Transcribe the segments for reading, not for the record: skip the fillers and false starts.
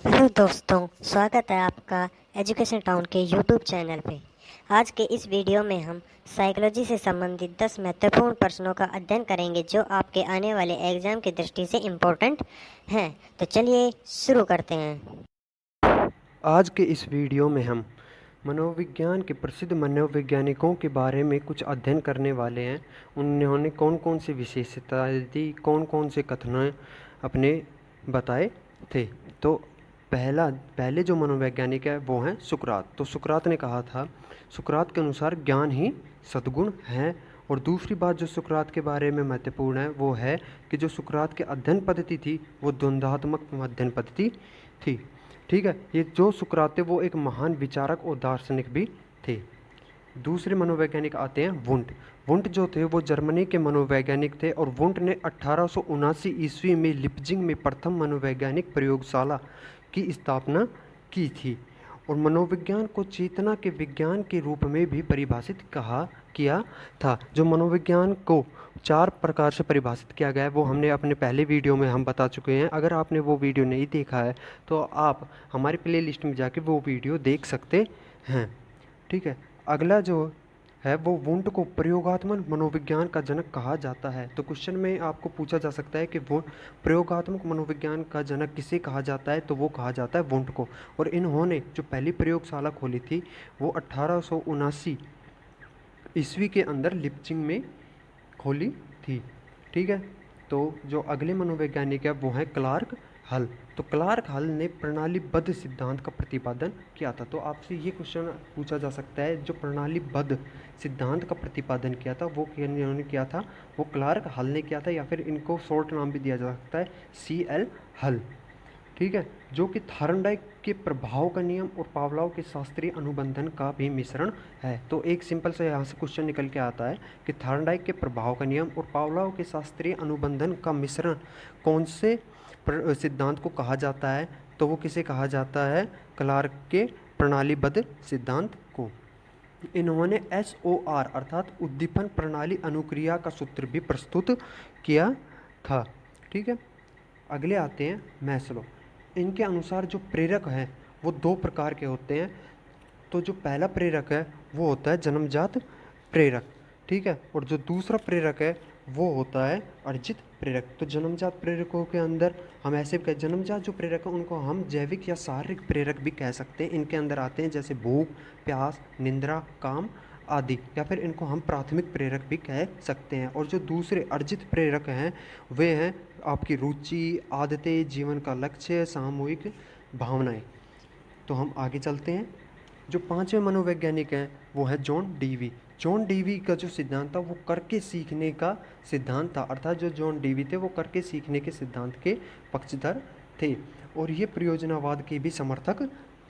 Hello दोस्तों, स्वागत है आपका एजुकेशन टाउन के यूट्यूब चैनल पे। आज के इस वीडियो में हम साइकोलॉजी से संबंधित 10 महत्वपूर्ण प्रश्नों का अध्ययन करेंगे जो आपके आने वाले एग्जाम की दृष्टि से इम्पोर्टेंट हैं। तो चलिए शुरू करते हैं। आज के इस वीडियो में हम मनोविज्ञान के प्रसिद्ध मनोवैज्ञानिकों के बारे में कुछ अध्ययन करने वाले हैं। उन्होंने कौन कौन सी विशेषताएं दी, कौन कौन से कथन अपने बताए थे। तो पहले जो मनोवैज्ञानिक है वो हैं सुकरात। तो सुकरात ने कहा था, सुकरात के अनुसार ज्ञान ही सद्गुण है। और दूसरी बात जो सुकरात के बारे में महत्वपूर्ण है वो है कि जो सुकरात की अध्ययन पद्धति थी वो द्वंद्वात्मक अध्ययन पद्धति थी। ठीक है, ये जो सुकरात थे वो एक महान विचारक और दार्शनिक भी थे। दूसरे मनोवैज्ञानिक आते हैं वुंट। वुंट जो थे वो जर्मनी के मनोवैज्ञानिक थे और वुंट ने 1879 ईस्वी में लिप्जिंग में प्रथम मनोवैज्ञानिक प्रयोगशाला की स्थापना की थी और मनोविज्ञान को चेतना के विज्ञान के रूप में भी परिभाषित किया था। जो मनोविज्ञान को 4 प्रकार से परिभाषित किया गया है वो हमने अपने पहले वीडियो में हम बता चुके हैं। अगर आपने वो वीडियो नहीं देखा है तो आप हमारी प्ले लिस्ट में जाके वो वीडियो देख सकते हैं। ठीक है, अगला जो है वो वुंट को प्रयोगात्मक मनोविज्ञान का जनक कहा जाता है। तो क्वेश्चन में आपको पूछा जा सकता है कि वो प्रयोगात्मक मनोविज्ञान का जनक किसे कहा जाता है, तो वो कहा जाता है वुंट को। और इन्होंने जो पहली प्रयोगशाला खोली थी वो 1879 ईस्वी के अंदर लिप्जिंग में खोली थी। ठीक है, तो जो अगले मनोवैज्ञानिक है वो है क्लार्क हल। तो क्लार्क हल ने प्रणालीबद्ध सिद्धांत का प्रतिपादन किया था। तो आपसे ये क्वेश्चन पूछा जा सकता है, जो प्रणालीबद्ध सिद्धांत का प्रतिपादन किया था वो इन्होंने किया था, वो क्लार्क हल ने किया था, या फिर इनको शॉर्ट नाम भी दिया जा सकता है CL हल। ठीक है, जो कि थार्नडाइक के प्रभाव का नियम और पावलोव के शास्त्रीय अनुबंधन का भी मिश्रण है। तो एक सिंपल सा यहाँ से क्वेश्चन निकल के आता है कि थार्नडाइक के प्रभाव का नियम और पावलोव के शास्त्रीय अनुबंधन का मिश्रण कौन से सिद्धांत को कहा जाता है, तो वो किसे कहा जाता है, क्लार्क के प्रणालीबद्ध सिद्धांत को। इन्होंने SOR अर्थात उद्दीपन प्रणाली अनुक्रिया का सूत्र भी प्रस्तुत किया था। ठीक है, अगले आते हैं मैस्लो। इनके अनुसार जो प्रेरक हैं वो 2 प्रकार के होते हैं। तो जो पहला प्रेरक है वो होता है जन्मजात प्रेरक। ठीक है, और जो दूसरा प्रेरक है वो होता है अर्जित प्रेरक। तो जन्मजात प्रेरकों के अंदर हम ऐसे कह, जन्मजात जो प्रेरक हैं उनको हम जैविक या शारीरिक प्रेरक भी कह सकते हैं। इनके अंदर आते हैं जैसे भूख, प्यास, निंद्रा, काम आदि, या फिर इनको हम प्राथमिक प्रेरक भी कह सकते हैं। और जो दूसरे अर्जित प्रेरक हैं वे हैं आपकी रुचि, आदतें, जीवन का लक्ष्य, सामूहिक भावनाएं। तो हम आगे चलते हैं। जो 5वें मनोवैज्ञानिक हैं वो है जॉन डीवी। जॉन डीवी का जो सिद्धांत था वो करके सीखने का सिद्धांत था, अर्थात जो जॉन डीवी थे वो करके सीखने के सिद्धांत के पक्षधर थे और ये प्रयोजनावाद के भी समर्थक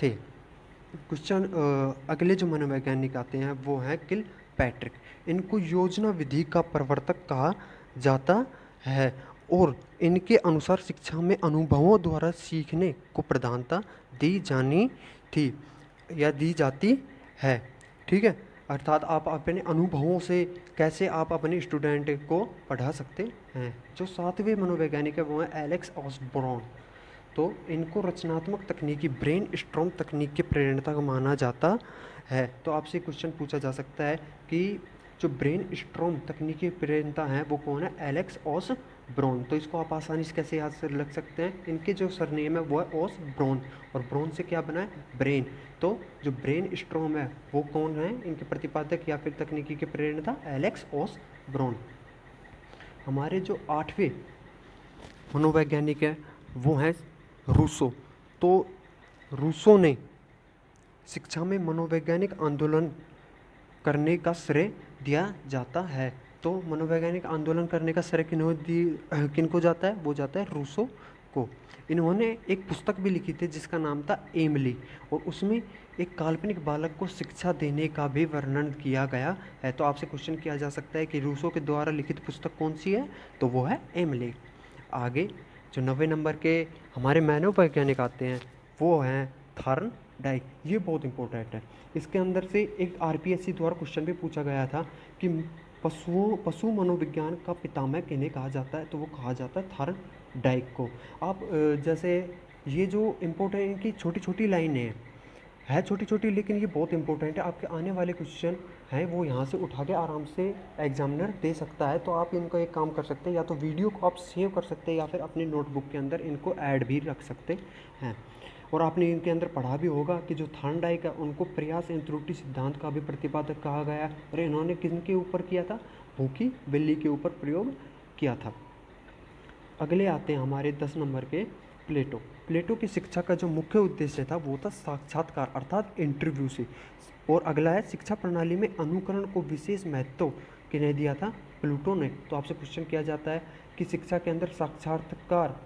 थे। क्वेश्चन अगले जो मनोवैज्ञानिक आते हैं वो हैं किल पैट्रिक। इनको योजना विधि का प्रवर्तक कहा जाता है और इनके अनुसार शिक्षा में अनुभवों द्वारा सीखने को प्रधानता दी जानी थी या दी जाती है। ठीक है, अर्थात आप अपने अनुभवों से कैसे आप अपने स्टूडेंट को पढ़ा सकते हैं। जो 7वें मनोवैज्ञानिक है वो है एलेक्स ऑसबॉर्न। तो इनको रचनात्मक तकनीकी ब्रेन स्ट्रॉम तकनीक के प्रेरणा माना जाता है। तो आपसे क्वेश्चन पूछा जा सकता है कि जो ब्रेन स्ट्रॉम तकनीकी प्रेरणा है वो कौन है, एलेक्स ऑसबॉर्न। तो इसको आप आसानी से कैसे याद से रख सकते हैं, इनके जो सरनेम है वो है ऑसबॉर्न और ब्रॉन से क्या बना है, ब्रेन। तो जो ब्रेन स्ट्रॉम है वो कौन है, इनके प्रतिपादक या फिर तकनीकी के प्रेरणा, एलेक्स ऑसबॉर्न। हमारे जो 8वें मनोवैज्ञानिक है वो हैं रूसो। तो रूसो ने शिक्षा में मनोवैज्ञानिक आंदोलन करने का श्रेय दिया जाता है। तो मनोवैज्ञानिक आंदोलन करने का श्रेय किनको जाता है, वो जाता है रूसो को। इन्होंने एक पुस्तक भी लिखी थी जिसका नाम था एमिली और उसमें एक काल्पनिक बालक को शिक्षा देने का भी वर्णन किया गया है। तो आपसे क्वेश्चन किया जा सकता है कि रूसो के द्वारा लिखित पुस्तक कौन सी है, तो वो है एमिली। आगे जो 90 नंबर के हमारे मनोवैज्ञानिक आते हैं वो हैं थार्नडाइक। ये बहुत इंपॉर्टेंट है। इसके अंदर से एक RPSC द्वारा क्वेश्चन भी पूछा गया था कि पशु मनोविज्ञान का पितामह किन्हें कहा जाता है, तो वो कहा जाता है थार्नडाइक को। आप जैसे ये जो इम्पोर्टेंट इनकी छोटी छोटी लाइनें है छोटी छोटी, लेकिन ये बहुत इंपॉर्टेंट है। आपके आने वाले क्वेश्चन हैं वो यहाँ से उठा के आराम से एग्जामिनर दे सकता है। तो आप इनको एक काम कर सकते हैं, या तो वीडियो को आप सेव कर सकते हैं या फिर अपनी नोटबुक के अंदर इनको ऐड भी रख सकते हैं। और आपने इनके अंदर पढ़ा भी होगा कि जो थार्नडाइक है उनको प्रयास एवं त्रुटि सिद्धांत का भी प्रतिपादक कहा गया है, और इन्होंने किनके ऊपर किया था? भूखी बिल्ली के ऊपर प्रयोग किया था। अगले आते हैं हमारे 10 नंबर के प्लेटो। प्लेटो की शिक्षा का जो मुख्य उद्देश्य था वो था साक्षात्कार अर्थात इंटरव्यू से। और अगला है शिक्षा प्रणाली में अनुकरण को विशेष महत्व किन्हें दिया था? प्लूटो ने। तो आपसे क्वेश्चन किया जाता है कि शिक्षा के अंदर साक्षात्कार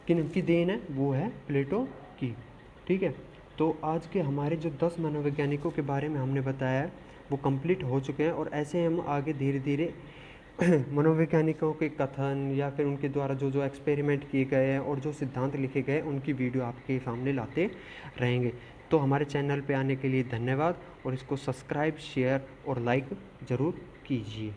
किनकी देन है? वो है प्लेटो की। ठीक है, तो आज के हमारे जो 10 मनोवैज्ञानिकों के बारे में हमने बताया है वो कंप्लीट हो चुके हैं, और ऐसे हम आगे धीरे धीरे मनोवैज्ञानिकों के कथन या फिर उनके द्वारा जो जो एक्सपेरिमेंट किए गए हैं और जो सिद्धांत लिखे गए उनकी वीडियो आपके सामने लाते रहेंगे। तो हमारे चैनल पे आने के लिए धन्यवाद, और इसको सब्सक्राइब, शेयर और लाइक ज़रूर कीजिए।